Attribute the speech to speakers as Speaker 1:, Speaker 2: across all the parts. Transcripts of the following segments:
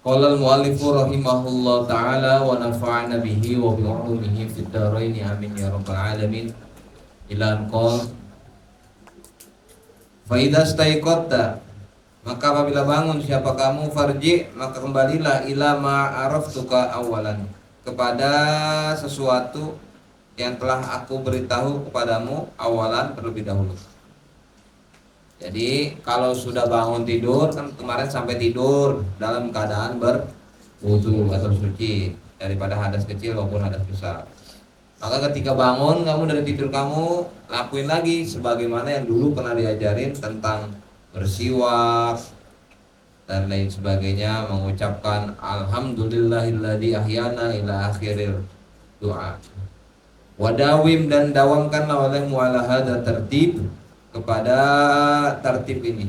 Speaker 1: Qala al-muallifu rahimahullah ta'ala wa nafa'ana bihi wa bi'ulumihi fid dharain amin ya rabbal alamin. Ila an qala fa idza staiqatta, maka apabila bangun siapa kamu, farji, maka kembalilah ila ma araftuka awalan, kepada sesuatu yang telah aku beritahu kepadamu awalan, terlebih dahulu. Jadi kalau sudah bangun tidur, kan kemarin sampai tidur dalam keadaan berwudu atau suci daripada hadas kecil maupun hadas besar. Maka ketika bangun kamu dari tidur, kamu lakuin lagi sebagaimana yang dulu pernah diajarin tentang bersiwak dan lain sebagainya, mengucapkan alhamdulillahilladzi ahyana ila akhiril doa. Wadawim, dan dawamkanlah olehmu ala hadza tertib, kepada tertib ini.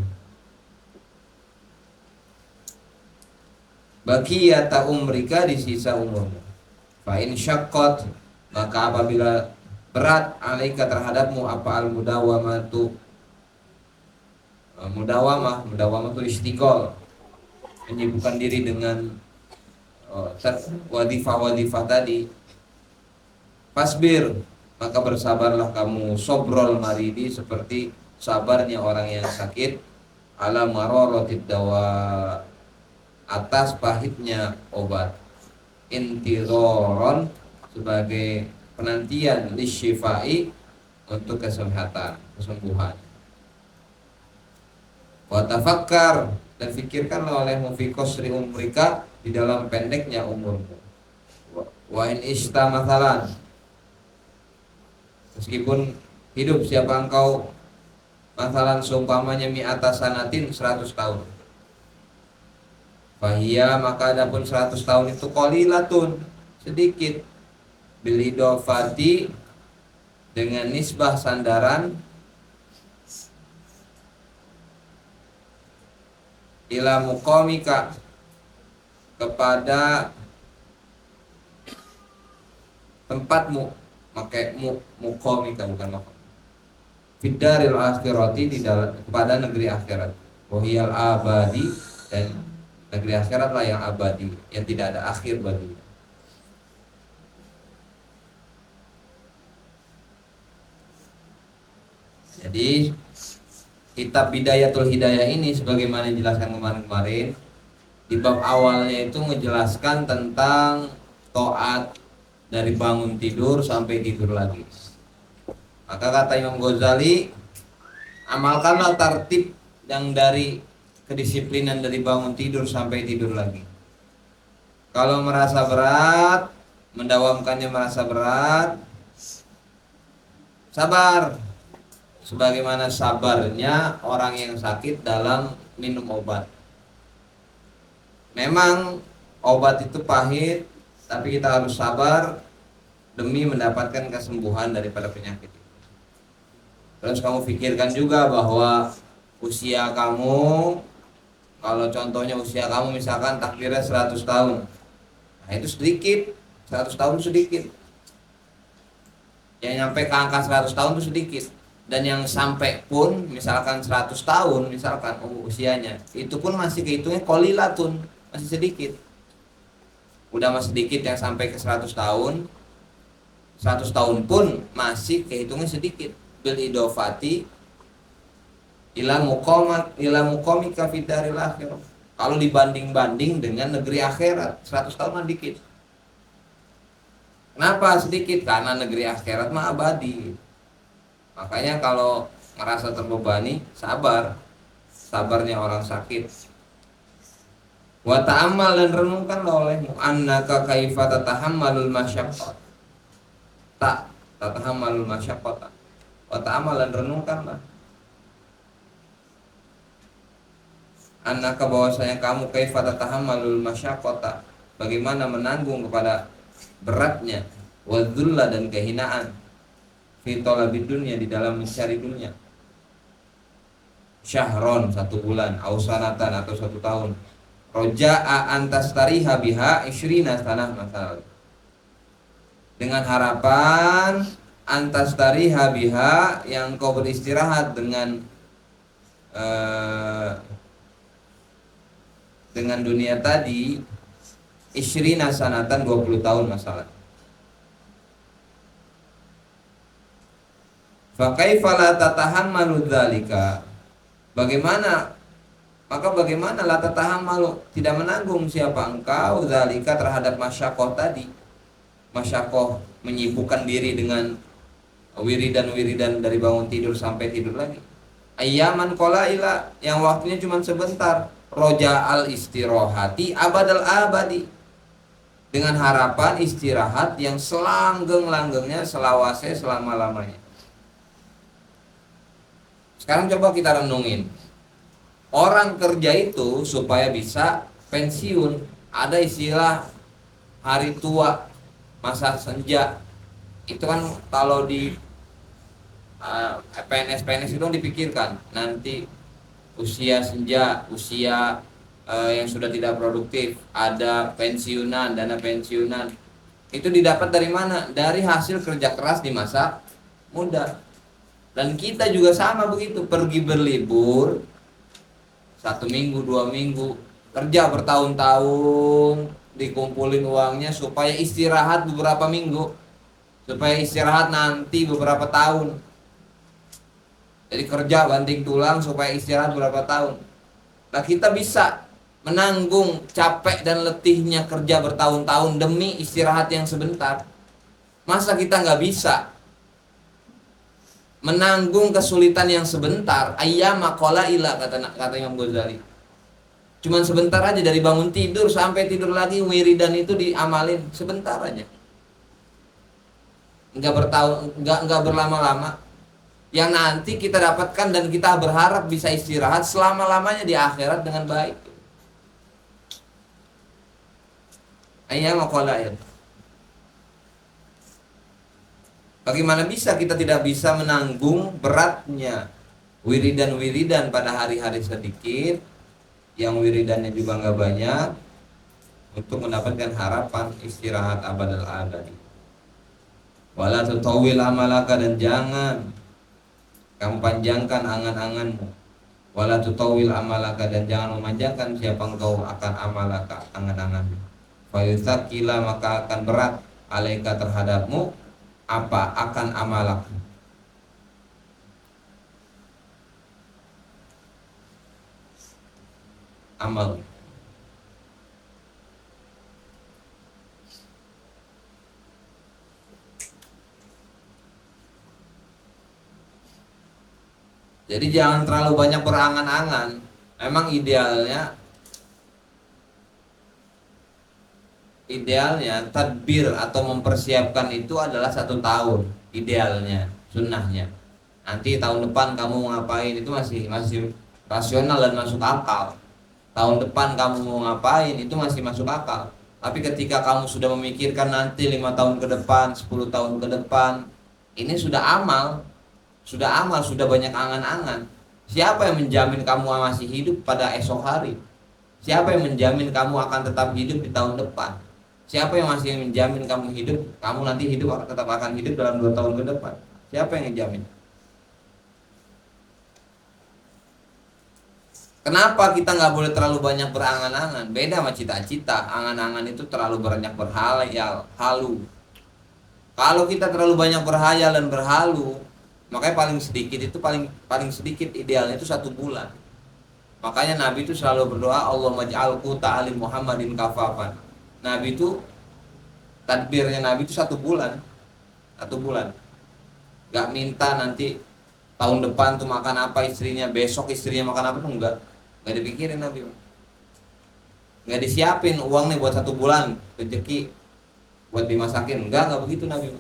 Speaker 1: Baqiyata umrika, di sisa umurmu. Fa in syaqqat, maka apabila berat, alaika terhadapmu apa al mudawamatu, mudawamah itu istiqol, menyibukkan diri dengan wadifah tadi. Fasbir, maka bersabarlah kamu, sobrol maridi, seperti sabarnya orang yang sakit, ala mararotid dawa, atas pahitnya obat, intiroron, sebagai penantian, lisyifai, untuk kesehatan, kesembuhan. Wa tafakkar, dan fikirkanlah olehmu fi qasri umrika, di dalam pendeknya umurmu. Wa in istamathalan, meskipun hidup siapa engkau, masalan seumpamanya mi'ata sanatin, 100 tahun. Fahiyya, maka adapun 100 tahun itu qalilatun, sedikit, bil idofati, dengan nisbah sandaran, ila muqamika, kepada tempatmu, pakai muqamika bukan maqam, fidaril akhirati, di dalam, kepada negeri akhirat, wahiyal abadi, dan negeri akhirat lah yang abadi, yang tidak ada akhir baginya. Jadi kitab Bidayatul Hidayah ini, sebagaimana dijelaskan kemarin-kemarin, di bab awalnya itu menjelaskan tentang taat dari bangun tidur sampai tidur lagi. Maka kata Imam Ghazali, amalkanlah tertib yang dari kedisiplinan dari bangun tidur sampai tidur lagi. Kalau merasa berat, mendawamkannya merasa berat, sabar, sebagaimana sabarnya orang yang sakit dalam minum obat. Memang obat itu pahit, tapi kita harus sabar demi mendapatkan kesembuhan daripada penyakit itu. Terus kamu pikirkan juga bahwa usia kamu, kalau contohnya usia kamu misalkan takdirnya 100 tahun, nah itu sedikit, 100 tahun sedikit. Yang nyampe ke angka 100 tahun itu sedikit. Dan yang sampai pun misalkan 100 tahun misalkan usianya, itu pun masih kehitungnya qalilatun, masih sedikit. Udah masih sedikit yang sampai ke 100 tahun. 100 tahun pun masih kehitungnya sedikit. Bil idofati ila muqamika fid daril akhirah. Kalau dibanding-banding dengan negeri akhirat, 100 tahun mah dikit. Kenapa sedikit? Karena negeri akhirat mah abadi. Makanya kalau merasa terbebani, sabar. Sabarnya orang sakit. Wa ta'ammal, dan renungkanlah olehmu, annaka kaifa tatahammalul masyaqqat. Tatahammalul masyaqqat. Wa ta'ammal, dan renungkanlah, annaka, bahwasanya kamu, kaifa tatahammalul masyaqqat, bagaimana menanggung kepada beratnya, wa dzulla, dan kehinaan, fi talabid dunya, di dalam mencari dunia, syahron, 1 bulan, au sanatan, atau 1 tahun, roja'a antastariha biha isyrina sanah, masal, dengan harapan antastariha biha, yang kau beristirahat dengan dunia tadi isyrina sanatan 20 tahun masalah. Fa kaifa la tatahammalu dzalika? Bagaimana la tatahammalu, tidak menanggung siapa engkau dzalika terhadap masyakoh tadi. Masyakoh menyibukkan diri dengan wiridan dari bangun tidur sampai tidur lagi. Ayyaman qalaila, yang waktunya cuma sebentar. Roja al istirahati abadal abadi, dengan harapan istirahat yang selanggeng-langgengnya, selawase selama-lamanya. Sekarang coba kita renungin. Orang kerja itu supaya bisa pensiun, ada istilah hari tua, masa senja. Itu kan kalau di PNS itu dipikirkan nanti usia senja, usia yang sudah tidak produktif, ada pensiunan, dana pensiunan. Itu didapat dari mana? Dari hasil kerja keras di masa muda. Dan kita juga sama begitu, pergi berlibur 1 minggu, 2 minggu, kerja bertahun-tahun, dikumpulin uangnya supaya istirahat beberapa minggu, supaya istirahat nanti beberapa tahun. Jadi kerja banting tulang supaya istirahat beberapa tahun. Nah, kita bisa menanggung capek dan letihnya kerja bertahun-tahun demi istirahat yang sebentar. Masa kita nggak bisa menanggung kesulitan yang sebentar? Ayyama qalaila, kata Imam Ghazali. Cuman sebentar aja, dari bangun tidur sampai tidur lagi, wiridan itu diamalin sebentar aja. Enggak berlama-lama. Yang nanti kita dapatkan dan kita berharap bisa istirahat selama-lamanya di akhirat dengan baik. Ayyama qalaila. Bagaimana bisa kita tidak bisa menanggung beratnya wiridan-wiridan pada hari-hari sedikit, yang wiridannya juga nggak banyak, untuk mendapatkan harapan istirahat abadal abadi. Wala tutawil amalaka, dan jangan kamu panjangkan angan-anganmu. Wala tutawil amalaka, dan jangan memanjangkan siapa engkau akan amalaka, angan-anganmu. Fayutsakila, maka akan berat alaika, terhadapmu, apa akan amalak. Amal. Jadi jangan terlalu banyak berangan-angan. Memang idealnya tadbir atau mempersiapkan itu adalah 1 tahun idealnya, sunnahnya. Nanti tahun depan kamu mau ngapain, itu masih rasional dan masuk akal. Tahun depan kamu mau ngapain, itu masih masuk akal. Tapi ketika kamu sudah memikirkan nanti 5 tahun ke depan, 10 tahun ke depan, ini sudah sudah banyak angan-angan. Siapa yang menjamin kamu masih hidup pada esok hari? Siapa yang menjamin kamu akan tetap hidup di tahun depan? Siapa yang masih menjamin kamu nanti tetap akan hidup dalam 2 tahun ke depan? Siapa yang menjamin? Kenapa kita nggak boleh terlalu banyak berangan-angan? Beda sama cita-cita. Angan-angan itu terlalu banyak berhayal, halu. Kalau kita terlalu banyak berhayal dan berhalu, makanya paling sedikit idealnya itu 1 bulan. Makanya Nabi itu selalu berdoa, Allahumma ij'alhu ta'ali Muhammadin kafafan. Nabi itu, tadbirnya Nabi itu 1 bulan. 1 bulan. Gak minta nanti tahun depan tuh makan apa istrinya, besok istrinya makan apa tuh enggak. Gak dipikirin Nabi. Gak disiapin uang nih buat 1 bulan rezeki buat dimasakin. Enggak begitu Nabi.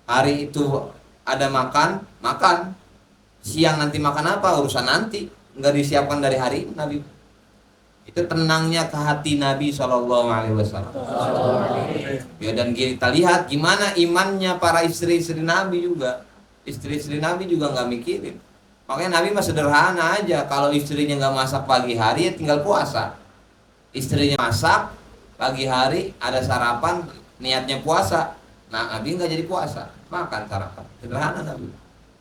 Speaker 1: Hari itu ada makan. Siang nanti makan apa, urusan nanti. Enggak disiapkan dari hari Nabi. Itu tenangnya ke hati Nabi SAW. Ya, dan kita lihat gimana imannya para istri-istri Nabi juga. Istri-istri Nabi juga nggak mikirin. Makanya Nabi mah sederhana aja. Kalau istrinya nggak masak pagi hari, ya tinggal puasa. Istrinya masak pagi hari, ada sarapan, niatnya puasa. Nah, Nabi nggak jadi puasa, makan sarapan. Sederhana Nabi.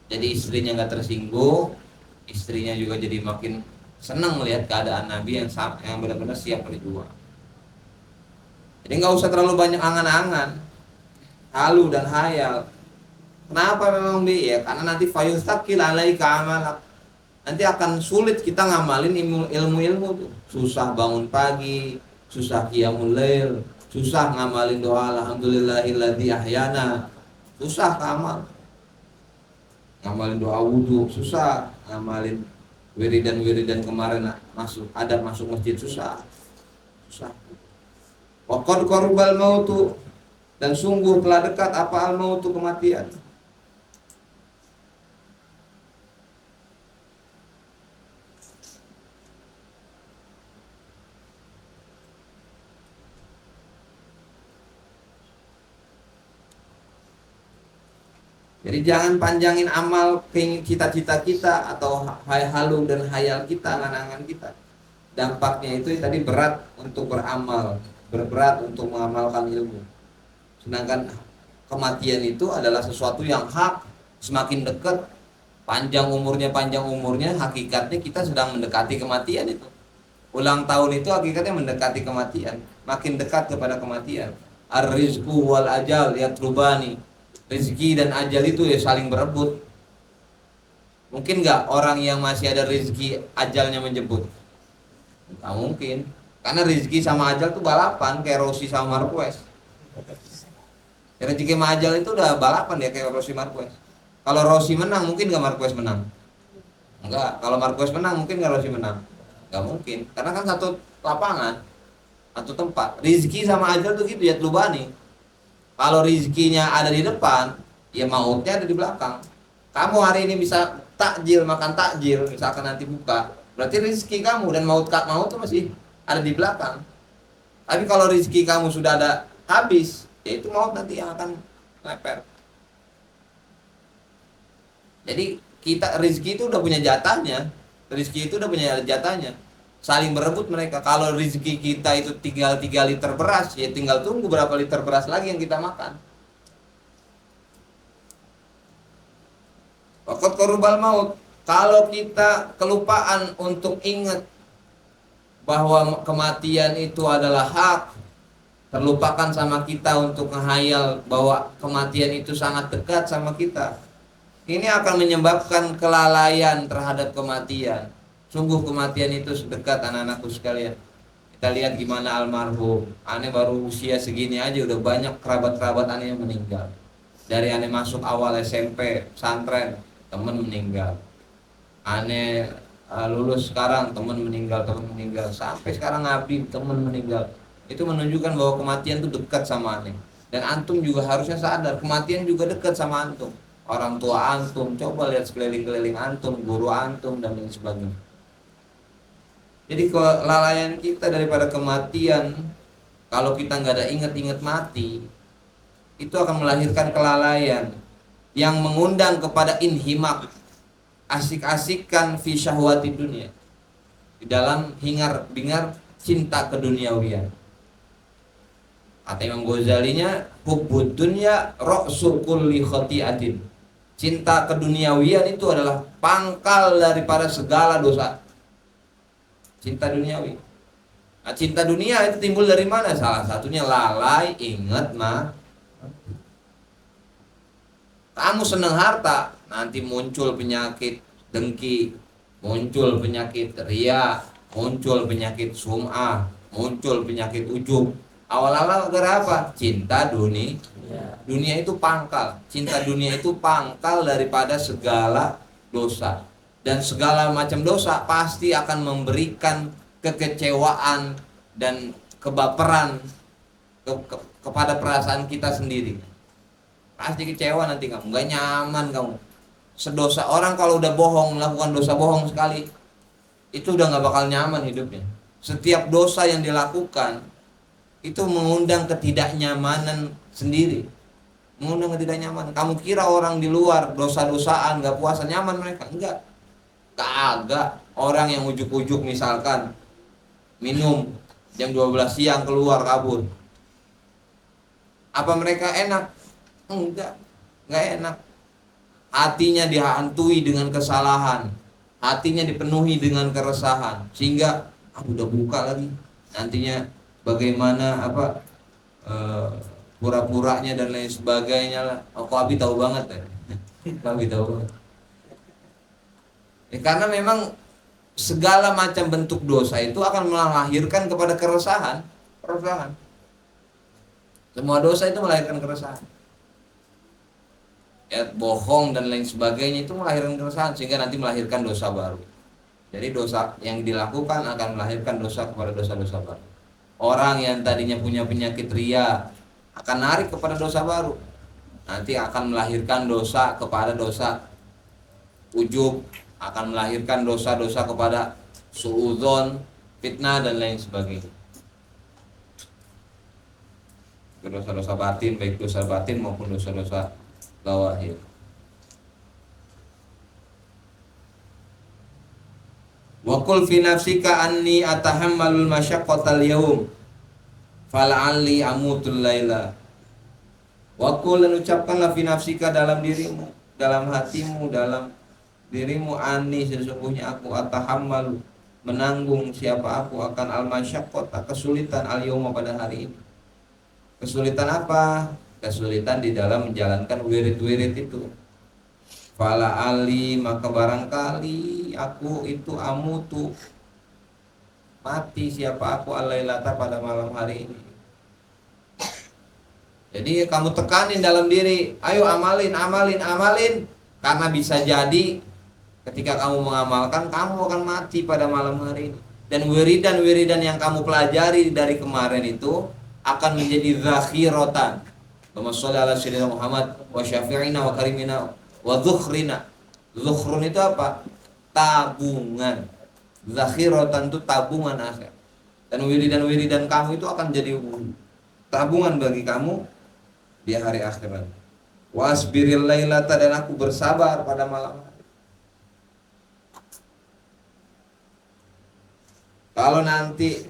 Speaker 1: Jadi istrinya nggak tersinggung, istrinya juga jadi makin senang melihat keadaan Nabi yang benar-benar siap berjuang. Jadi nggak usah terlalu banyak angan-angan, halu dan hayal. Kenapa memang bi? Ya karena nanti fayustakil alaika amalak. Nanti akan sulit kita ngamalin ilmu-ilmu tuh. Susah bangun pagi, susah qiyamul lail, susah ngamalin doa alhamdulillahilladzi ahyana. Susah ngamal. Ngamalin doa wudhu susah, ngamalin wiridan kemarin masuk masjid susah. Waqad qarubal mautu, dan sungguh telah dekat apa al mautu, kematian. Jadi jangan panjangin amal cita-cita kita atau halu dan hayal kita, angan-angan kita. Dampaknya itu tadi berat untuk beramal, berat untuk mengamalkan ilmu. Sedangkan kematian itu adalah sesuatu yang hak, semakin dekat, panjang umurnya, hakikatnya kita sedang mendekati kematian itu. Ulang tahun itu hakikatnya mendekati kematian, makin dekat kepada kematian. Ar-rizqu wal ajal yatrubani. Rezeki dan ajal itu ya saling berebut. Mungkin nggak orang yang masih ada rezeki ajalnya menjemput? Nggak mungkin. Karena rezeki sama ajal itu balapan kayak Rossi sama Marquez. Rezeki sama ajal itu udah balapan ya kayak Rossi Marquez. Kalau Rossi menang mungkin nggak Marquez menang? Enggak. Kalau Marquez menang mungkin nggak Rossi menang? Nggak mungkin. Karena kan satu lapangan, satu tempat. Rezeki sama ajal tuh gitu ya, telubani. Kalau rezekinya ada di depan, ya mautnya ada di belakang. Kamu hari ini bisa takjil, makan takjil, misalkan nanti buka, berarti rezeki kamu, dan maut itu masih ada di belakang. Tapi kalau rezeki kamu sudah ada habis, ya itu maut nanti yang akan leper. Jadi kita rezeki itu udah punya jatahnya, saling berebut mereka. Kalau rezeki kita itu tinggal 3 liter beras, ya tinggal tunggu berapa liter beras lagi yang kita makan. Waqad qarubal maut. Kalau kita kelupaan untuk ingat bahwa kematian itu adalah hak, terlupakan sama kita untuk menghayal bahwa kematian itu sangat dekat sama kita, ini akan menyebabkan kelalaian terhadap kematian. Sungguh kematian itu sedekat anak-anakku sekalian. Kita lihat gimana almarhum. Aneh baru usia segini aja udah banyak kerabat-kerabat aneh yang meninggal. Dari aneh masuk awal SMP, pesantren, teman meninggal. Aneh lulus sekarang, teman meninggal. Sampai sekarang ngabdi, teman meninggal. Itu menunjukkan bahwa kematian itu dekat sama aneh. Dan antum juga harusnya sadar, kematian juga dekat sama antum. Orang tua antum, coba lihat sekeliling-keliling antum, guru antum, dan lain sebagainya. Jadi kelalaian kita daripada kematian, kalau kita nggak ada ingat-ingat mati, itu akan melahirkan kelalaian yang mengundang kepada inhimak, asik-asikan fi syahwati dunia, di dalam hingar-bingar cinta keduniawian. Kata Imam Ghazalinya, hubbud dunya ra'su kulli khati'atin. Cinta keduniawian itu adalah pangkal daripada segala dosa. Cinta duniawi. Nah, cinta dunia itu timbul dari mana? Salah satunya lalai ingat kamu senang harta, nanti muncul penyakit dengki, muncul penyakit ria, muncul penyakit sum'ah, muncul penyakit ujub. Awal-awal gara apa? Cinta dunia. Dunia itu pangkal. Cinta dunia itu pangkal daripada segala dosa. Dan segala macam dosa pasti akan memberikan kekecewaan dan kebaperan kepada perasaan kita sendiri. Pasti kecewa nanti kamu, gak nyaman kamu. Sedosa orang kalau udah bohong, melakukan dosa bohong sekali, itu udah gak bakal nyaman hidupnya. Setiap dosa yang dilakukan itu mengundang ketidaknyamanan sendiri. Mengundang ketidaknyamanan. Kamu kira orang di luar dosa-dosaan gak puasa nyaman mereka? Enggak. Kagak. Orang yang ujuk-ujuk misalkan minum jam 12 siang keluar kabur, apa mereka enak? Enggak enak. Hatinya dihantui dengan kesalahan, hatinya dipenuhi dengan keresahan, sehingga udah buka lagi, nantinya bagaimana eh, pura-puranya dan lain sebagainya lah. Aku Abi tahu banget ya. Abi tahu banget. Karena memang segala macam bentuk dosa itu akan melahirkan kepada keresahan. Semua dosa itu melahirkan keresahan. Ya, bohong dan lain sebagainya itu melahirkan keresahan, sehingga nanti melahirkan dosa baru. Jadi dosa yang dilakukan akan melahirkan dosa kepada dosa-dosa baru. Orang yang tadinya punya penyakit ria akan narik kepada dosa baru. Nanti akan melahirkan dosa kepada dosa ujub, akan melahirkan dosa-dosa kepada suudzon, fitnah dan lain sebagainya. Dosa-dosa batin, baik dosa batin maupun dosa-dosa zawahir. Wa qul fi nafsika anni atahammalul masyaqqatal yawm fal'alli amutul laila. Wa qul, dan ucapkanlah fi nafsika, dalam dirimu, dalam hatimu, dalam dirimu, anni, sesungguhnya aku, atahammal, menanggung, siapa aku, akan al masyaqqata, kesulitan, al yawma, pada hari ini. Kesulitan apa? Kesulitan di dalam menjalankan wirid-wirid itu. Fala ali, maka barangkali aku itu amutu, mati, siapa aku, alailata, pada malam hari ini. Jadi kamu tekanin dalam diri, ayo amalin, karena bisa jadi ketika kamu mengamalkan, kamu akan mati pada malam hari ini. Dan wiridan-wiridan yang kamu pelajari dari kemarin itu akan menjadi zakhiratan. Allahumma sholli ala sayyidina Muhammad wa syafi'ina wa karimina wa dzukhrina. Dzukhrun itu apa? Tabungan. Zakhiratan itu tabungan akhir. Dan wiridan-wiridan kamu itu akan jadi tabungan bagi kamu di hari akhirat. Wasbiril lailata, dan aku bersabar pada malam hari. Kalau nanti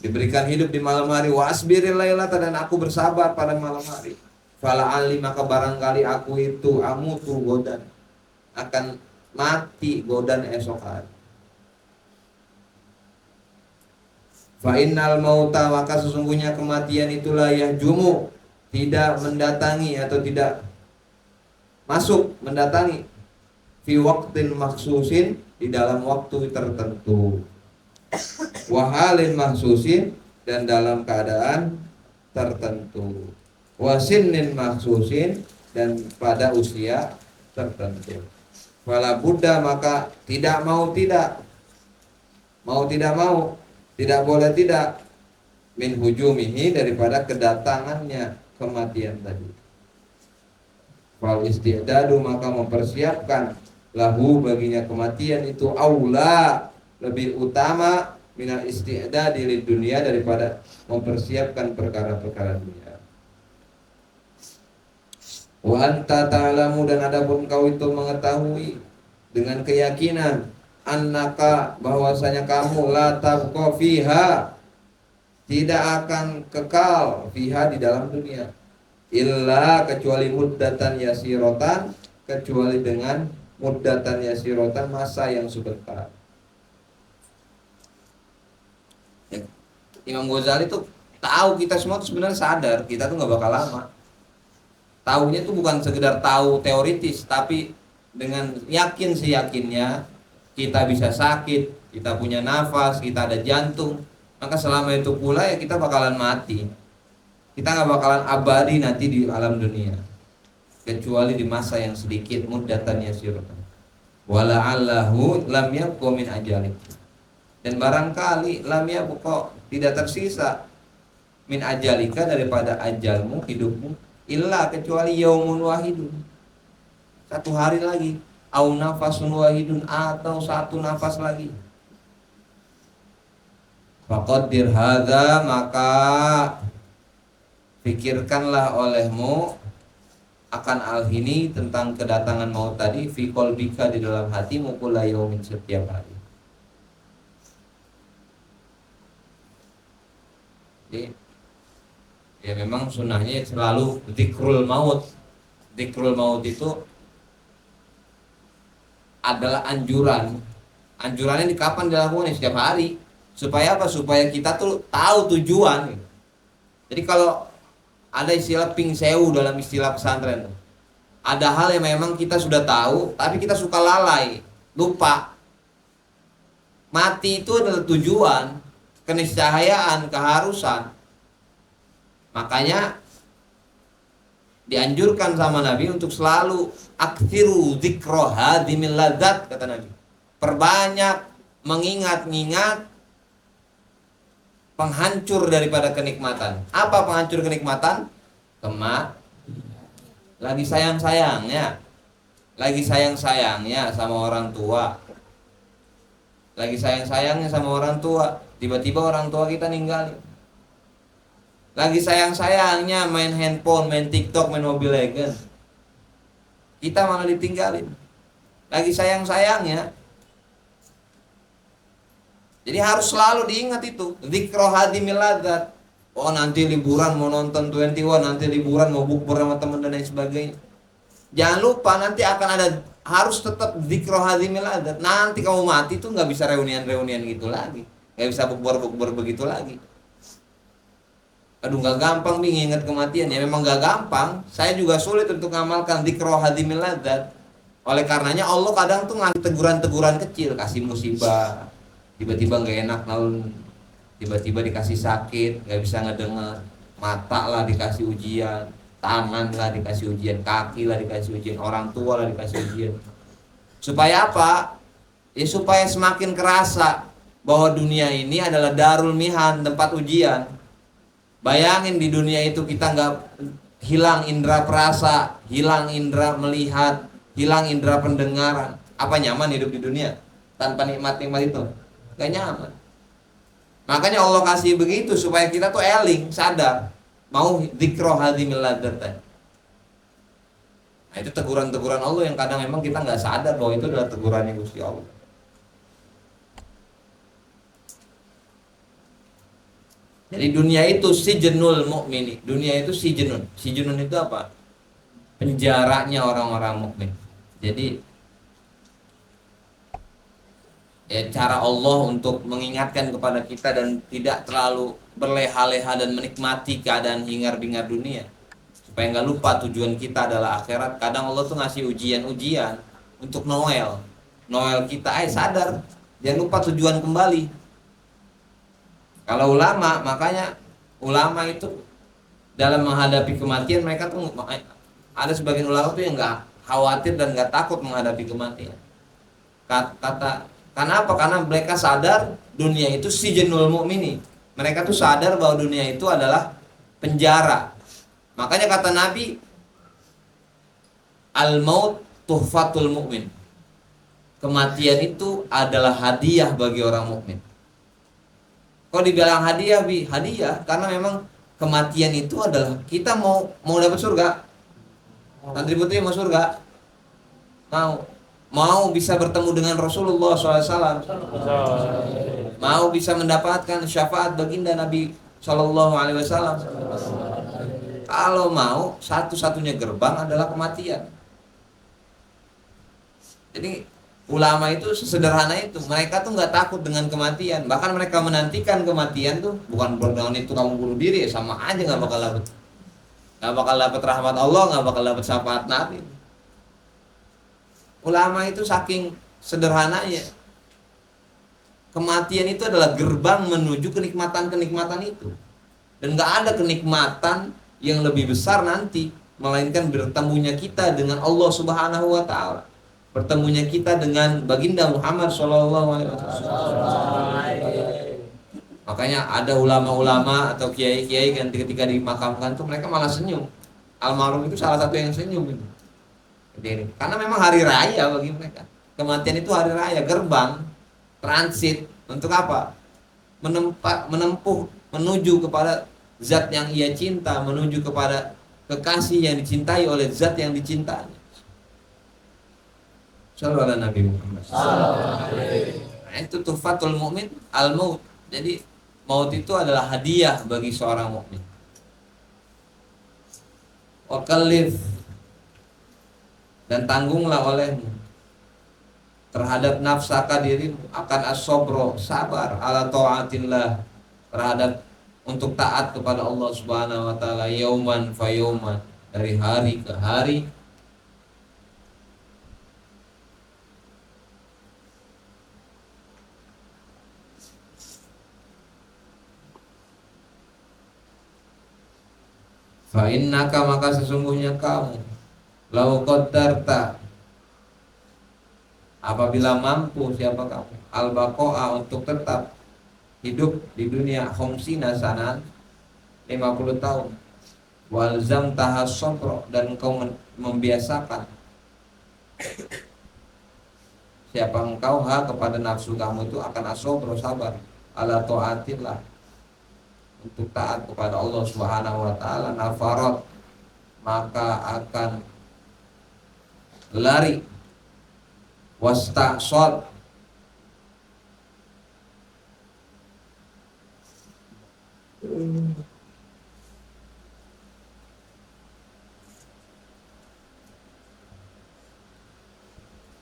Speaker 1: diberikan hidup di malam hari, wasbiril lailata, dan aku bersabar pada malam hari, fala ali, maka barangkali aku itu amutu godan, akan mati godan esok hari. Fa innal mauta, maka sesungguhnya kematian itulah yahjumu, tidak mendatangi atau tidak masuk, mendatangi, fi waqtin maksusin, di dalam waktu tertentu, wahalin maksusin, dan dalam keadaan tertentu, wasinnin maksusin, dan pada usia tertentu. Fala buddha, maka tidak mau tidak boleh tidak, min hujumihi, daripada kedatangannya kematian tadi. Fal isti'dadu, maka mempersiapkan, lahu, baginya kematian itu, aula, lebih utama, minal isti'dadi lid dunia, daripada mempersiapkan perkara-perkara dunia. Wa anta ta'lamu, dan adapun kau itu mengetahui dengan keyakinan, annaka, bahwasanya kamu, la tabqa fiha, tidak akan kekal, fiha, di dalam dunia, illa, kecuali muddatan yasirotan, kecuali dengan muddatan yasirotan, masa yang sebentar. Imam Ghazali tuh tahu, kita semua tuh sebenarnya sadar kita tuh nggak bakal lama. Tahunya tuh bukan sekedar tahu teoritis, tapi dengan yakin seyakinnya kita bisa sakit, kita punya nafas, kita ada jantung, maka selama itu pula ya kita bakalan mati. Kita nggak bakalan abadi nanti di alam dunia, kecuali di masa yang sedikit, muddatan yasiratan. Wala'allahu lam yabqa min ajalik, dan barangkali lam yabqa, tidak tersisa, min ajalika, daripada ajalmu, hidupmu, illa, kecuali yaumun wahidun, satu hari lagi, au nafasun wahidun, atau satu nafas lagi. Faqaddir hadza, maka pikirkanlah olehmu akan al-hini, tentang kedatangan maut tadi, fi qalbika, di dalam hatimu, kulla yaumin, setiap hari. Jadi, Ya memang sunnahnya selalu zikrul maut. Zikrul maut itu adalah anjuran. Anjurannya di kapan dilakukan? Setiap hari. Supaya apa? Supaya kita tuh tahu tujuan. Jadi kalau ada istilah ping sewu dalam istilah pesantren, ada hal yang memang kita sudah tahu, tapi kita suka lalai, lupa. Mati itu adalah tujuan, keniscayaan, keharusan. Makanya dianjurkan sama Nabi untuk selalu aktsiru dzikra hadimil ladzat, kata Nabi. Perbanyak mengingat-ingat penghancur daripada kenikmatan. Apa penghancur kenikmatan? Lagi sayang-sayangnya. Lagi sayang-sayangnya sama orang tua. Lagi sayang-sayangnya sama orang tua, tiba-tiba orang tua kita ninggalin. Lagi sayang-sayangnya main handphone, main TikTok, main Mobile Legends, kita malah ditinggalin. Lagi sayang-sayangnya. Jadi harus selalu diingat itu, dzikra hadimil ladzat. Oh nanti liburan mau nonton 21, nanti liburan mau bukber sama teman dan lain sebagainya. Jangan lupa nanti akan ada, harus tetap dzikra hadimil ladzat. Nanti kamu mati tuh nggak bisa reunian-reunian gitu lagi, nggak bisa bukber-bukber begitu lagi. Aduh nggak gampang nih ingat kematian, ya memang nggak gampang. Saya juga sulit untuk mengamalkan dzikra hadimil ladzat. Oleh karenanya Allah kadang tuh ngasih teguran-teguran kecil, kasih musibah, tiba-tiba nggak enak naun, tiba-tiba dikasih sakit, nggak bisa ngedengar, mata lah dikasih ujian, tangan lah dikasih ujian, kaki lah dikasih ujian, orang tua lah dikasih ujian. Supaya apa? Ya supaya semakin kerasa bahwa dunia ini adalah darul mihan, tempat ujian. Bayangin di dunia itu kita nggak hilang indera perasa, hilang indera melihat, hilang indera pendengaran. Apa nyaman hidup di dunia tanpa nikmat-nikmat itu? Gak nyaman. Makanya Allah kasih begitu supaya kita tuh eling, sadar, mau dzikra hadimil ladzat. Nah itu teguran-teguran Allah yang kadang memang kita nggak sadar bahwa itu adalah tegurannya Gusti Allah. Jadi dunia itu sijnul mukmini. Dunia itu sijnun. Sijnun itu apa? Penjaranya orang-orang mukmin. Jadi ya, cara Allah untuk mengingatkan kepada kita dan tidak terlalu berleha-leha dan menikmati keadaan hingar-bingar dunia, supaya nggak lupa tujuan kita adalah akhirat. Kadang Allah tuh ngasih ujian-ujian untuk Noel kita, sadar, jangan lupa tujuan kembali. Kalau ulama, makanya ulama itu dalam menghadapi kematian, mereka tuh ada sebagian ulama tuh yang nggak khawatir dan nggak takut menghadapi kematian. Karena apa? Karena mereka sadar dunia itu sijnul mukmini. Mereka tuh sadar bahwa dunia itu adalah penjara. Makanya kata Nabi, al-maut tuhfatul mukmin. Kematian itu adalah hadiah bagi orang mukmin. Kok dibilang hadiah, Bi? Hadiah karena memang kematian itu adalah kita mau dapat surga. Santri putri mau surga? Mau bisa bertemu dengan Rasulullah SAW, mau bisa mendapatkan syafaat baginda Nabi SAW. Kalau mau, satu-satunya gerbang adalah kematian. Jadi ulama itu sesederhana itu, mereka tuh nggak takut dengan kematian, bahkan mereka menantikan kematian tuh bukan dengan itu kamu bunuh diri, sama aja nggak bakal dapat rahmat Allah, nggak bakal dapat syafaat Nabi. Ulama itu saking sederhananya, kematian itu adalah gerbang menuju kenikmatan-kenikmatan itu. Dan gak ada kenikmatan yang lebih besar nanti, melainkan bertemunya kita dengan Allah Subhanahu wa Ta'ala, bertemunya kita dengan baginda Muhammad SAW. Makanya ada ulama-ulama atau kiai-kiai yang ketika dimakamkan tuh mereka malah senyum. Almarhum itu salah satu yang senyum gitu. Karena memang hari raya bagi mereka. Kematian itu hari raya, gerbang transit untuk apa? Menempuh menuju kepada zat yang ia cinta, menuju kepada kekasih yang dicintai oleh zat yang dicintai. Sallallahu alaihi Nabi Muhammad. Nah, itu tuhfatul mukmin al-maut. Jadi maut itu adalah hadiah bagi seorang mukmin. Wakallif, dan tanggunglah olehmu terhadap nafsaka dirimu akan asobro, sabar ala taatillah, terhadap untuk taat kepada Allah Subhanahu wa taala, yauman fa yauman, dari hari ke hari. Fa innaka, maka sesungguhnya kamu, lau qaddarta, apabila mampu siapa kamu, al baqa'a, untuk tetap hidup di dunia, khamsina sanan, 50 tahun, walzam tahas sabra, dan engkau membiasakan siapa engkau kepada nafsu kamu itu akan asobro, sabar ala taatillah, untuk taat kepada Allah Subhanahu wa taala, nafarat, maka akan lari, wasta'sad,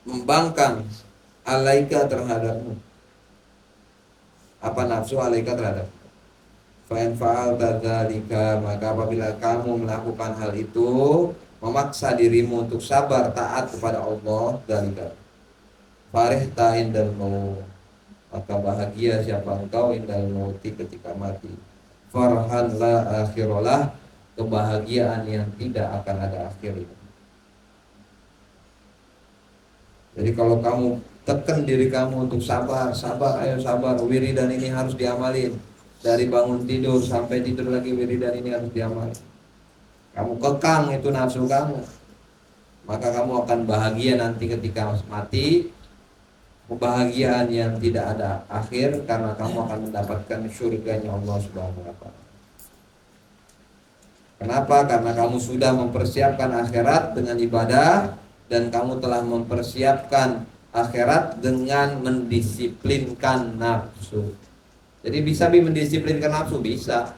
Speaker 1: membangkang, alaika, terhadapmu, apa nafsu alaika terhadap. Fa'in fa'alta dzalika, maka apabila kamu melakukan hal itu, memaksa dirimu untuk sabar taat kepada Allah, dzalika farihta indal maut, maka bahagia siapa engkau indal mauti, ketika mati. Farhan la akhiralah, kebahagiaan yang tidak akan ada akhirnya. Jadi kalau kamu tekan diri kamu untuk sabar, sabar, ayo sabar, wiridan ini harus diamalin. Dari bangun tidur sampai tidur lagi, wiridan ini harus diamalin. Kamu kekang itu nafsu kamu, maka kamu akan bahagia nanti ketika mati. Kebahagiaan yang tidak ada akhir, karena kamu akan mendapatkan surganya Allah Subhanahu wa taala. Kenapa? Karena kamu sudah mempersiapkan akhirat dengan ibadah, dan kamu telah mempersiapkan akhirat dengan mendisiplinkan nafsu. Jadi bisa mendisiplinkan nafsu, bisa.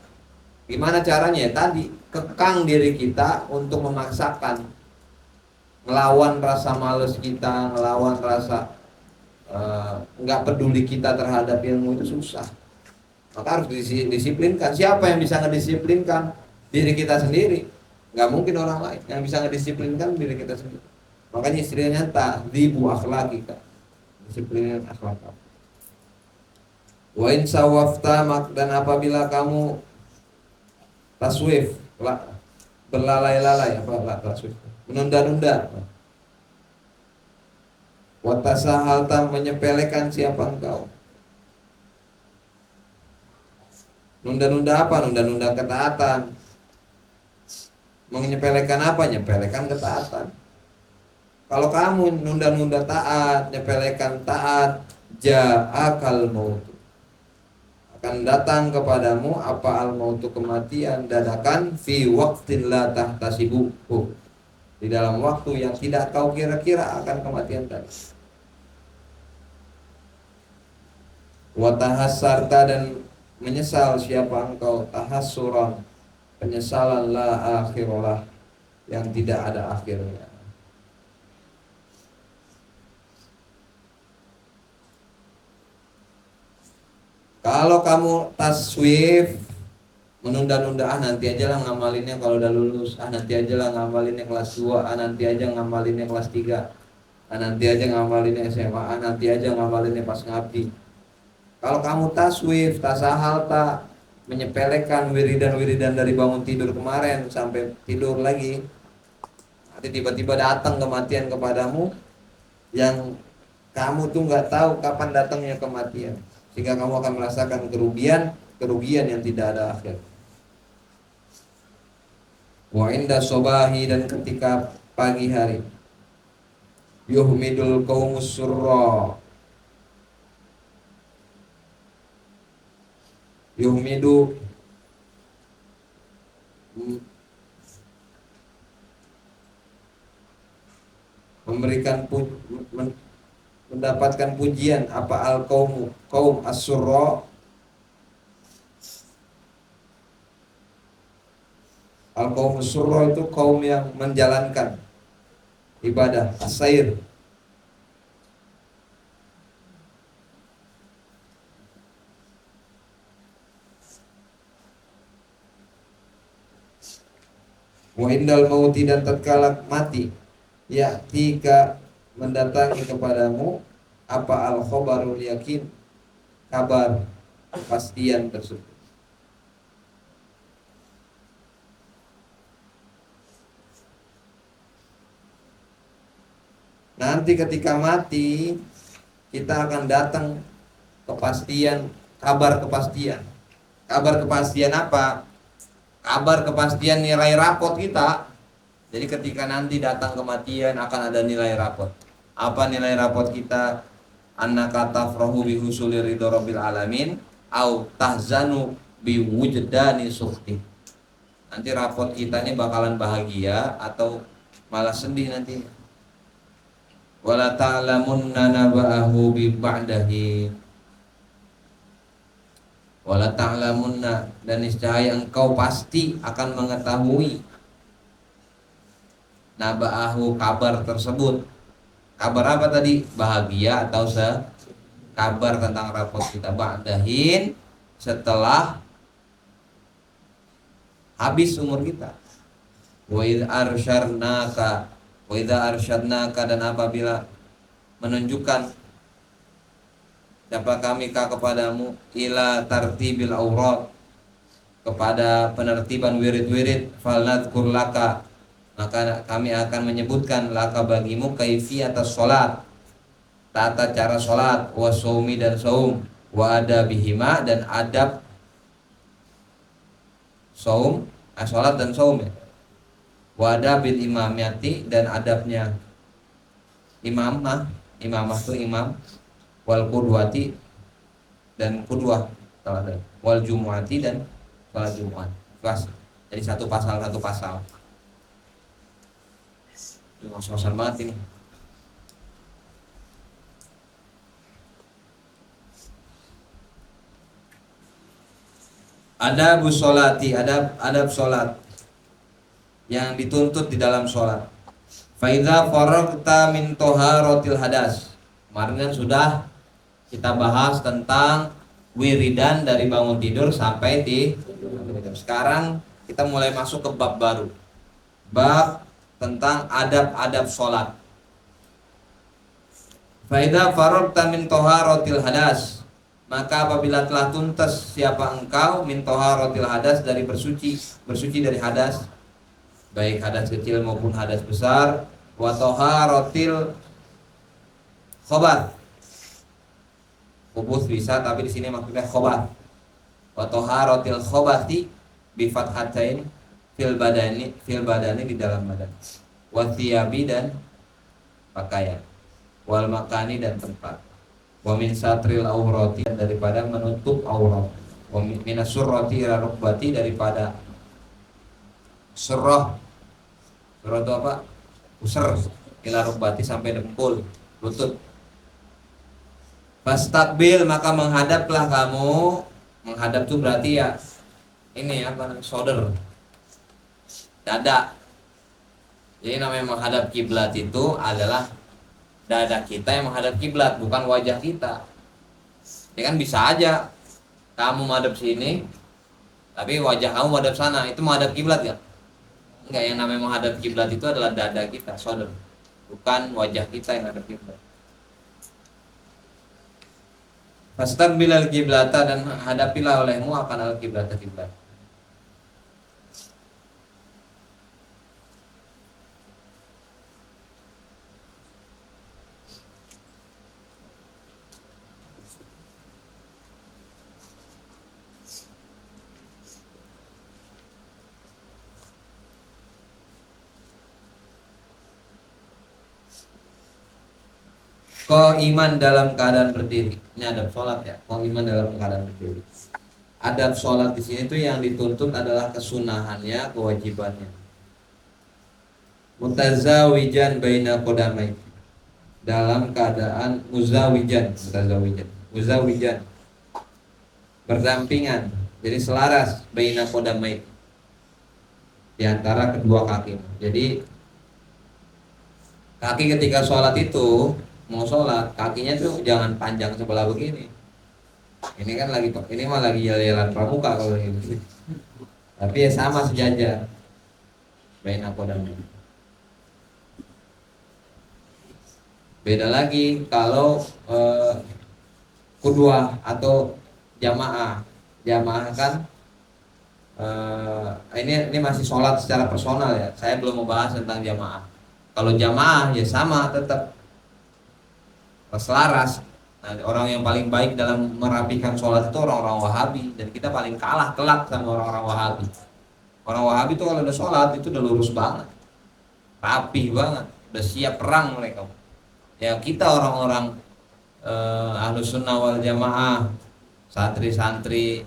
Speaker 1: Gimana caranya? Tadi kekang diri kita untuk memaksakan, ngelawan rasa males kita, ngelawan rasa nggak peduli kita terhadap ilmu, itu susah. Maka harus disiplinkan. Siapa yang bisa ngedisiplinkan? Diri kita sendiri. Nggak mungkin orang lain yang bisa ngedisiplinkan, diri kita sendiri. Makanya istilahnya ta'dzibu akhlaqika, disiplinin akhlak kamu. Wa in sawafta, dan apabila kamu taswif, berlalai-lalai, apa taswif, menunda-nunda. Wa tasahalta, menyepelekan siapa engkau. Nunda-nunda apa? Nunda-nunda ketaatan. Menyepelekan apa? Nyepelekan ketaatan. Kalau kamu nunda-nunda taat, nyepelekan taat, ja'akal maut, akan datang kepadamu apa? Al mautu, kematian, dadakan, fi waqtin la tahtasibuhu, di dalam waktu yang tidak kau kira-kira akan kematian tadi. Wa tahassarta, dan menyesal siapa engkau, tahassuran, penyesalan la akhiralah, yang tidak ada akhirnya. Kalau kamu taswif, menunda-nunda, nanti aja lah ngamalinnya kalau udah lulus, nanti aja lah ngamalinnya kelas 2, nanti aja ngamalinnya kelas 3, nanti aja ngamalinnya SMA, nanti aja ngamalinnya pas ngabdi. Kalau kamu taswif, tasahal, tak menyepelekan wiridan-wiridan dari bangun tidur kemarin sampai tidur lagi, nanti tiba-tiba datang kematian kepadamu yang kamu tuh nggak tahu kapan datangnya kematian, sehingga kamu akan merasakan kerugian yang tidak ada akhir. Wa inda sobahi, dan ketika pagi hari, yuhmidul qaumus surra, yuhmidu, memberikan mendapatkan pujian apa? Al kaum as-surra, Al-qaumus surra itu kaum yang menjalankan ibadah as-sair. Wa indal mauti, dan tatkala mati, ya tika mendatangi kepadamu apa al khabarul yakin, kabar kepastian tersebut. Nanti ketika mati kita akan datang kepastian, kabar kepastian. Kabar kepastian apa? Kabar kepastian nilai rapot kita. Jadi ketika nanti datang kematian akan ada nilai rapot. Apa nilai rapot kita? Annaka tafrahu bihusuli ridho rabbil alamin au tahzanu biwujdani sukhti. Nanti rapot kita ini bakalan bahagia atau malah sedih nanti. Wala ta'lamunna naba'ahu bi ba'dahi. Wala ta'lamunna, dan niscaya engkau pasti akan mengetahui naba'ahu, kabar tersebut. Kabar apa tadi? Bahagia atau kabar tentang rapot kita ba'dahin, setelah habis umur kita. Wa idh arsyarnaka, wa idza arsyadnaka, dan apabila menunjukkan siapa kami kepadamu ila tartibil aurat, kepada penertiban wirid-wirid, falnadkur laka, maka kami akan menyebutkan laka bagimu kaifiyatas sholat, tata cara sholat, wa saumi, dan saum, wa adabihima, dan adab saum, sholat dan saum ya, wa adabil imamiyati, dan adabnya imamah. Imamah itu imam, wal qudwati, dan qudwah, wal jumu'ati, dan salat Jumat. Jadi satu pasal. Itu ngos-ngosan banget ini. Adab sholati, adab sholat yang dituntut di dalam sholat. Faidza faragta min toharotil hadas. Kemarin kan sudah kita bahas tentang wiridan dari bangun tidur sampai di. Sekarang kita mulai masuk ke bab baru. Bab tentang adab-adab sholat. Faidza faragta min toharotil hadas. Maka apabila telah tuntas siapa engkau min toharotil hadas, dari bersuci dari hadas, baik hadas kecil maupun hadas besar, wa toharotil khobar, kubus bisa tapi di sini maksudnya khobar, wa toharotil khobati bi fathatain fil badani di dalam badan, wa thiyabi, dan pakaian, wal makani, dan tempat, wa min satril aurati, daripada menutup aurat, wa min surrati ila rukbati, daripada surrah itu apa? Usr ila rukbati, sampai dengkul, lutut. Fastaqbil, maka menghadaplah kamu. Menghadap itu berarti ya ini apa namanya, shoulder, dada. Jadi namanya menghadap kiblat itu adalah dada kita yang menghadap kiblat, bukan wajah kita. Ya kan bisa aja kamu menghadap sini tapi wajah kamu menghadap sana, itu menghadap kiblat ya? Enggak, yang namanya menghadap kiblat itu adalah dada kita, shoulder, bukan wajah kita yang menghadap kiblat. Fastaqbilal kiblata, dan hadapilah olehmu akan al kiblata, kiblat. Iman dalam keadaan berdiri. Ini adab sholat ya. Iman dalam keadaan berdiri. Adab sholat di sini tuh yang dituntut adalah kesunahannya, kewajibannya. Mutazawijan baina qodamai, dalam keadaan muzawijan, berdampingan, jadi selaras baina qodamai, di antara kedua kaki. Jadi kaki ketika sholat itu mau sholat kakinya tuh jangan panjang sebelah begini. Ini kan lagi, ini mah lagi jalan pramuka kalau ini. Tapi ya sama sejajar. Bain aku dan beda lagi kalau kedua atau jamaah. Jamaah kan ini masih sholat secara personal ya. Saya belum membahas tentang jamaah. Kalau jamaah ya sama tetap selaras. Nah, orang yang paling baik dalam merapikan sholat itu orang-orang Wahabi, dan kita paling kalah telak sama orang-orang Wahabi. Orang Wahabi itu kalau udah sholat itu udah lurus banget, rapi banget, udah siap perang mereka. Ya kita orang-orang Ahlus Sunnah wal Jamaah, santri-santri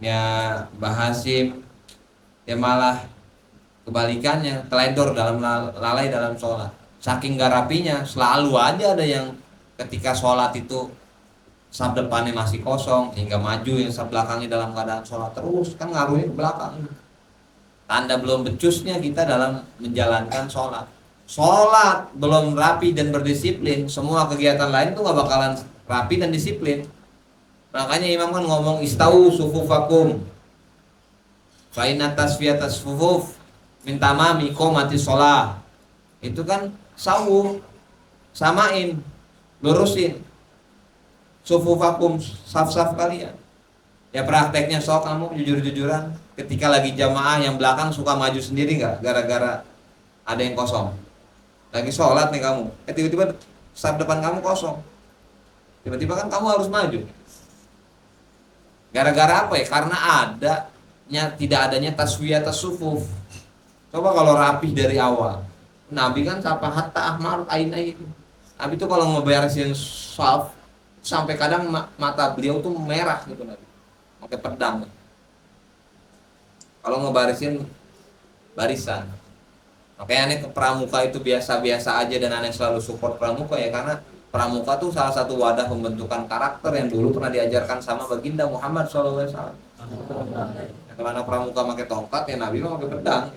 Speaker 1: ya Mbah Hasim, ya malah kebalikannya, teledor dalam lalai dalam sholat. Saking gak rapinya, selalu aja ada yang ketika sholat itu saf depannya masih kosong hingga maju, yang saf belakangnya dalam keadaan sholat terus, kan ngaruhnya ke belakang. Tanda belum becusnya kita dalam menjalankan sholat. Sholat belum rapi dan berdisiplin, semua kegiatan lain tuh gak bakalan rapi dan disiplin. Makanya imam kan ngomong istau sufufakum fa inna tasfiyatas sufuf min tamami qomati sholat. Itu kan sawu, samain, lurusin sufufakum, saf-saf kalian. Ya prakteknya sok kamu jujur-jujuran, ketika lagi jamaah yang belakang suka maju sendiri nggak gara-gara ada yang kosong. Lagi sholat nih kamu, tiba-tiba saf depan kamu kosong, tiba-tiba kan kamu harus maju. Gara-gara apa ya? Karena tidak adanya taswiyah sufuf. Coba kalau rapih dari awal, Nabi kan sapa hatta ahmar ainai. Nabi itu kalau ngeberesin saf sampai kadang mata beliau tuh merah gitu Nabi, pakai pedang. Kalau ngebarisin barisan. Makanya aneh ke pramuka itu biasa-biasa aja, dan aneh selalu support pramuka ya, karena pramuka tuh salah satu wadah pembentukan karakter yang dulu pernah diajarkan sama baginda Muhammad SAW. Kalau anak pramuka pakai tongkat ya Nabi mah pakai pedang.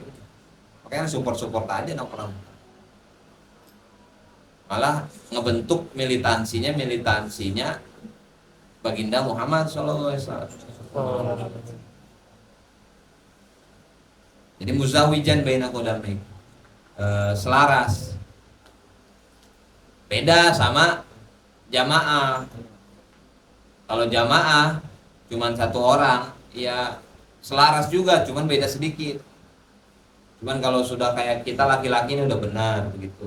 Speaker 1: Makanya support aja anak pramuka. Malah ngebentuk militansinya baginda Muhammad SAW. Jadi muzawijan baina qadamaik, selaras. Beda sama jamaah. Kalau jamaah cuman satu orang, ya selaras juga, cuman beda sedikit. Cuman kalau sudah kayak kita laki-laki ini udah benar begitu.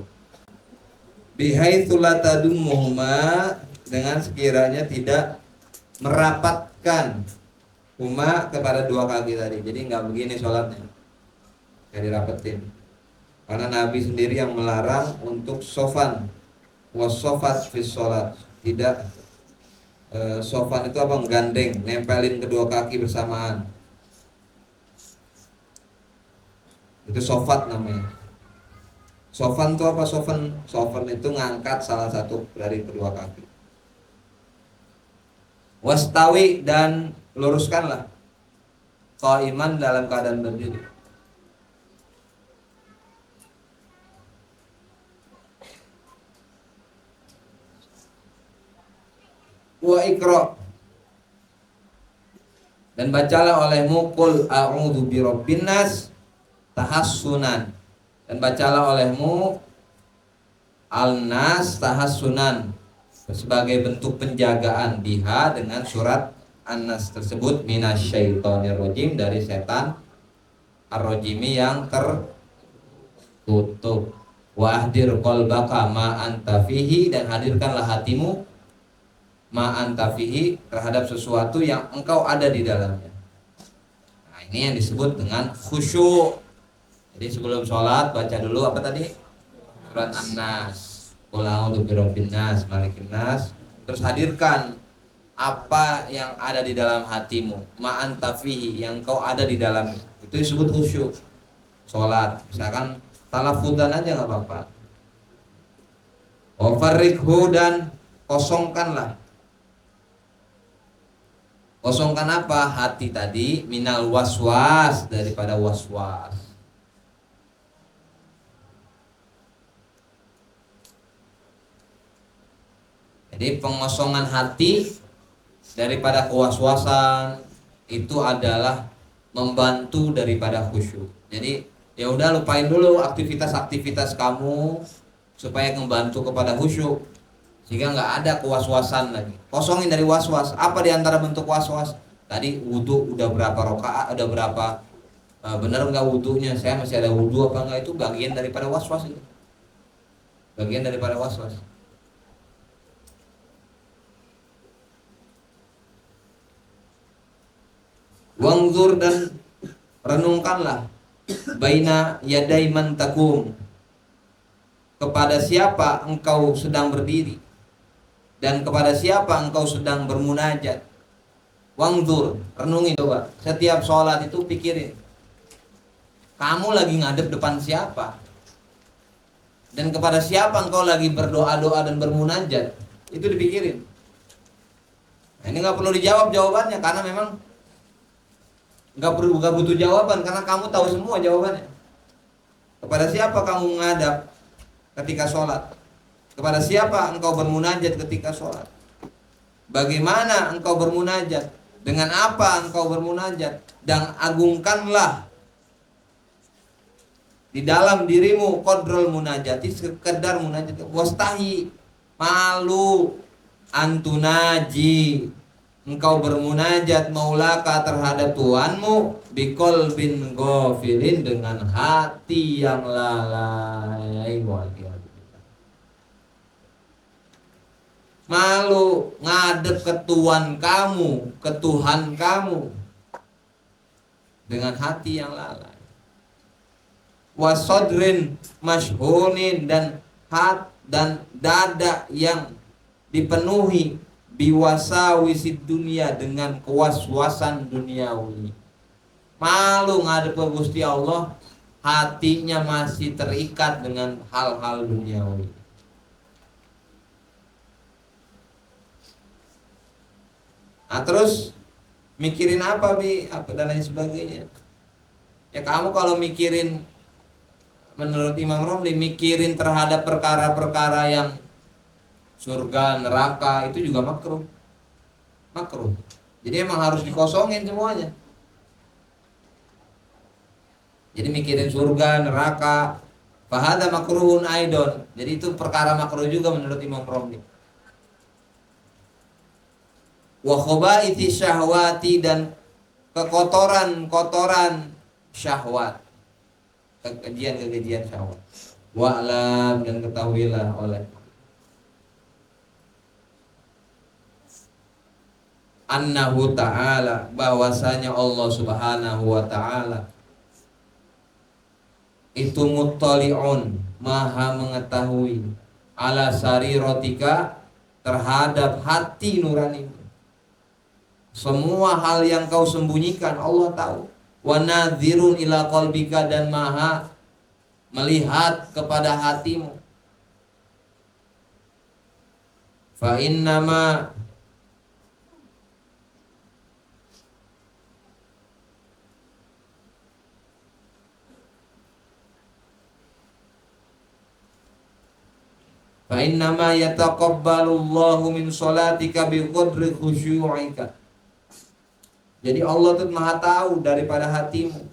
Speaker 1: Bihaitsu la tadummuhuma, dengan sekiranya tidak merapatkan huma kepada dua kaki tadi. Jadi nggak begini sholatnya, nggak dirapetin. Karena Nabi sendiri yang melarang untuk sofan wasofat fi sholat. Tidak sofan itu apa? Menggandeng, nempelin kedua kaki bersamaan. Itu sofat namanya. Sofan itu apa? Sofan itu ngangkat salah satu dari kedua kaki. Wastawi, dan luruskanlah qaiman, dalam keadaan berdiri. Wa ikra, dan bacalah olehmu qul a'udzu birabbin nas tahassunan, dan bacalah olehmu al-nas tahassunan, sebagai bentuk penjagaan biha, dengan surat An-Nas tersebut, minasyaitonir rajim, dari setan ar-rajimi yang tertutup. Wa ahdir qalbaka ma anta fihi, dan hadirkanlah hatimu ma anta fihi, terhadap sesuatu yang engkau ada di dalamnya. Nah, ini yang disebut dengan khusyuk. Jadi sebelum sholat baca dulu apa tadi? Surat An-Nas, qul a'udzu birabbin nas, malikin nas. Terus hadirkan apa yang ada di dalam hatimu, ma anta fihi, yang engkau ada di dalam. Itu disebut khusyuk. Sholat, misalkan talaffudzan aja nggak apa-apa. Wa farriqhu, dan kosongkanlah. Kosongkan apa? Hati tadi, minal waswas, daripada waswas. Jadi pengosongan hati daripada kewaswasan itu adalah membantu daripada khusyuk. Jadi ya udah lupain dulu aktivitas-aktivitas kamu supaya membantu kepada khusyuk, sehingga nggak ada kewaswasan lagi. Kosongin dari waswas. Apa diantara bentuk waswas? Tadi wudhu udah berapa rakaat, udah berapa benar nggak wudhunya? Saya masih ada wudhu apa enggak? Itu bagian daripada waswas itu. Bagian daripada waswas. Wangzur dan renungkanlah baina yadai man takum, kepada siapa engkau sedang berdiri dan kepada siapa engkau sedang bermunajat. Wangzur, renungi coba. Setiap sholat itu pikirin, kamu lagi ngadep depan siapa dan kepada siapa engkau lagi berdoa-doa dan bermunajat. Itu dipikirin. Nah, ini nggak perlu dijawab jawabannya karena memang nggak butuh jawaban karena kamu tahu semua jawabannya. Kepada siapa kamu menghadap ketika sholat? Kepada siapa engkau bermunajat ketika sholat? Bagaimana engkau bermunajat? Dengan apa engkau bermunajat? Dan agungkanlah di dalam dirimu qadrul munajati, sekedar munajat. Wastahi, malu, antunaji, engkau bermunajat maulaka terhadap Tuhanmu bikol bin ghafilin, dengan hati yang lalai. Malu ngadep ke Tuhan kamu, ke Tuhan kamu dengan hati yang lalai. Wasodrin mashhunin, dan dada yang dipenuhi biwasawisid dunia, dengan kewaswasan duniawi. Malu ngadep ke Gusti Allah, hatinya masih terikat dengan hal-hal duniawi. Nah, terus mikirin apa apa dan lain sebagainya. Ya kamu kalau mikirin, menurut Imam Romli, mikirin terhadap perkara-perkara yang surga, neraka, itu juga makruh. Makruh. Jadi emang harus dikosongin semuanya. Jadi mikirin surga, neraka, fahada makruhun aidon. Jadi itu perkara makruh juga menurut Imam Romli. Wa khabaithi syahwati, dan kekotoran syahwat, kekejian syahwat. Wa'lam, dan ketahuilah oleh annahu ta'ala, bahwasanya Allah subhanahu wa ta'ala itu muttali'un, maha mengetahui, ala sarirotika, terhadap hati nurani. Semua hal yang kau sembunyikan Allah tahu. Wa nadhirun ila qalbika, dan maha melihat kepada hatimu. Fa innama yataqabbalullahu min sholatika bi qadri khusyu'ika. Jadi Allah tuh maha tahu daripada hatimu.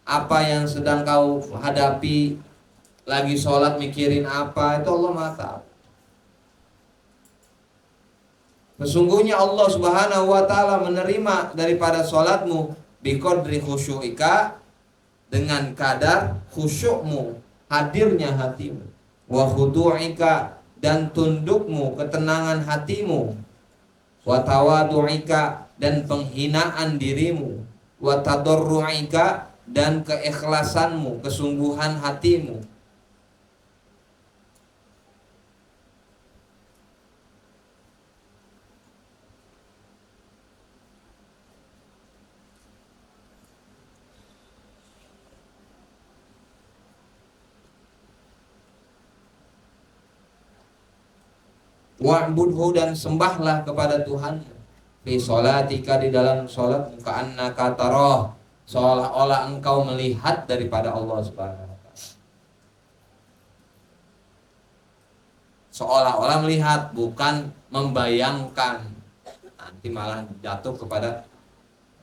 Speaker 1: Apa yang sedang kau hadapi, lagi sholat mikirin apa, itu Allah maha tahu. Sesungguhnya Allah subhanahu wa ta'ala menerima daripada sholatmu biqadri khusyu'ika, dengan kadar khusyukmu, hadirnya hatimu. Wa khudu'ika, dan tundukmu, ketenangan hatimu. Wa tawadu'ika, dan penghinaan dirimu. Wa tadarru'ika, dan keikhlasanmu, kesungguhan hatimu. Wa'budhu, dan sembahlah kepada Tuhan. Fi sholatika, di dalam sholat, ka'annaka tarah, seolah-olah engkau melihat daripada Allah subhanahu wa ta'ala. seolah-olah melihat, bukan membayangkan. Nanti malah jatuh kepada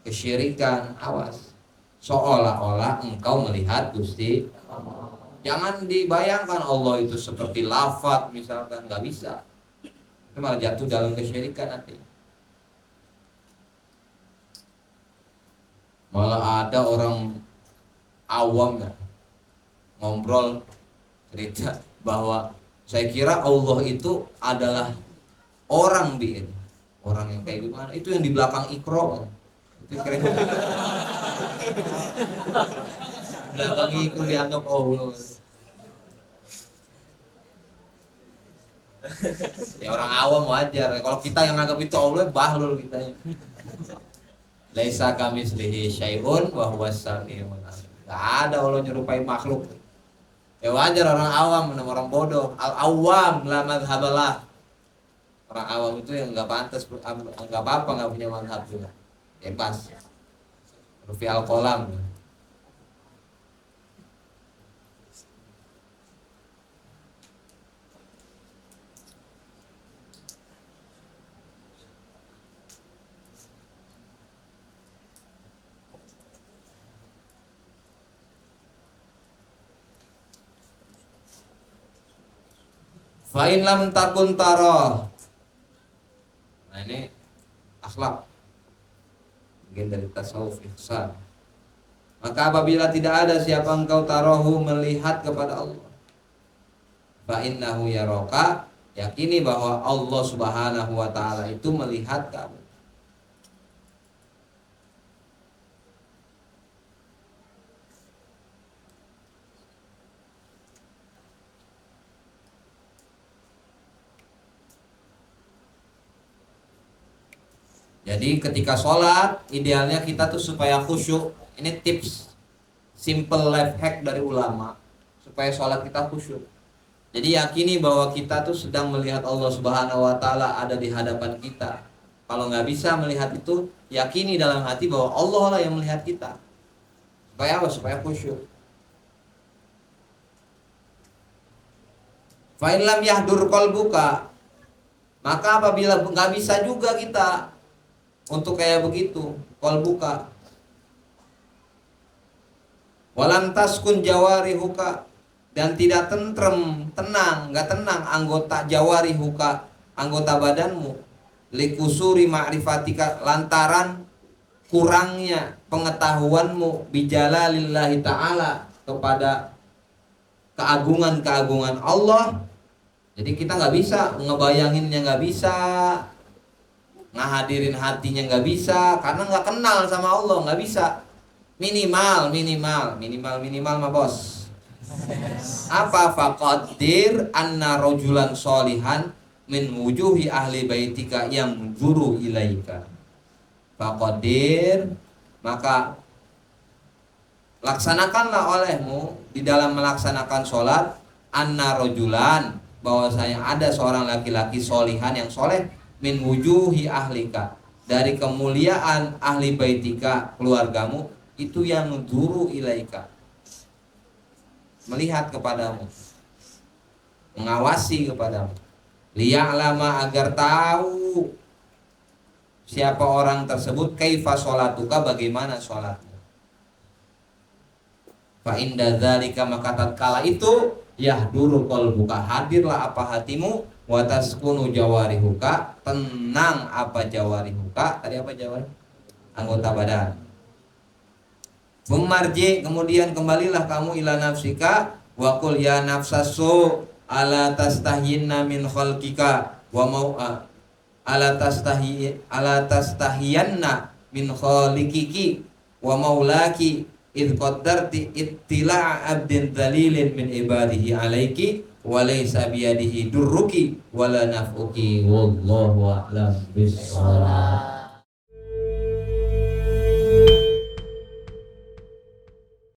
Speaker 1: kesyirikan. Awas, seolah-olah engkau melihat Gusti. Jangan dibayangkan Allah itu seperti lafaz misalkan, nggak bisa. Itu malah jatuh dalam kesyirikan nanti. Malah ada orang awam ya, ngobrol cerita bahwa saya kira Allah itu adalah orang orang yang kayak gimana? Itu yang di belakang Iqra. Itu keren. Belakang Iqra dianggap Allah. Ya orang awam wajar. Kalau kita yang anggap itu Allah, bahlul kita. Laisa kamitslihi syai'un wa huwas samiul alim. Enggak ada Allah nyerupai makhluk. Ya wajar orang awam, orang bodoh. Al-awam la madhhabalah. Orang awam itu yang enggak pantas, enggak apa-apa enggak punya mazhab juga. Bebas. Rufi al-qalam. Fa'in lam takun taroh. Nah ini akhlak, bagian dari tasawuf ihsan. Maka apabila tidak ada siapa engkau tarohu melihat kepada Allah, fa'innahu yaroka, yakini bahwa Allah subhanahu wa ta'ala itu melihat kamu. Jadi ketika sholat, idealnya kita tuh supaya khusyuk. Ini tips simple life hack dari ulama supaya sholat kita khusyuk. Jadi yakini bahwa kita tuh sedang melihat Allah subhanahu wa ta'ala ada di hadapan kita. Kalau nggak bisa melihat itu, yakini dalam hati bahwa Allah lah yang melihat kita. Supaya apa? Supaya khusyuk. Fa in lam yahdur qalbuka, maka apabila nggak bisa juga kita untuk kayak begitu, qalbuka, walam taskun jawarihuka, dan tidak tenang, nggak tenang anggota jawarihuka, anggota badanmu, likusuri ma'rifatika, lantaran kurangnya pengetahuanmu bijalalillahi ta'ala, kepada keagungan-keagungan Allah. Jadi kita nggak bisa ngebayanginnya, nggak bisa ngahadirin hatinya, nggak bisa, karena nggak kenal sama Allah, nggak bisa. Minimal mah bos. Apa? Faqaddir anna rojulan solihan min wujuhi ahli baitika yang juru ilaika. Faqaddir, maka laksanakanlah olehmu di dalam melaksanakan sholat, anna rojulan, bahwasanya ada seorang laki-laki solihan yang soleh, min wujuhi ahlika, dari kemuliaan ahli baitika, keluargamu, itu yang juru ilaika, melihat kepadamu, mengawasi kepadamu, liya'lama, agar tahu siapa orang tersebut, kaifa sholatuka, bagaimana sholatmu. Fa inda dzalika, maka tatkala itu, yahduru qalbuka, hadirlah apa hatimu, wa taskunu jawarihuka, tenang apa jawarihuka, tadi apa jawari? Anggota badan. Bumarji, kemudian kembalilah kamu ila nafsika, wa qul ya nafsasu ala tastahyinna min khalqika wa mau ala tastahiyanna min khaliqiki wa maulaki id qaddarti ittila' abdin dhalilin min ibadihi alaiki wa laysa biyadihi durruki wala naf'uki wallahu a'lam bis-shawab.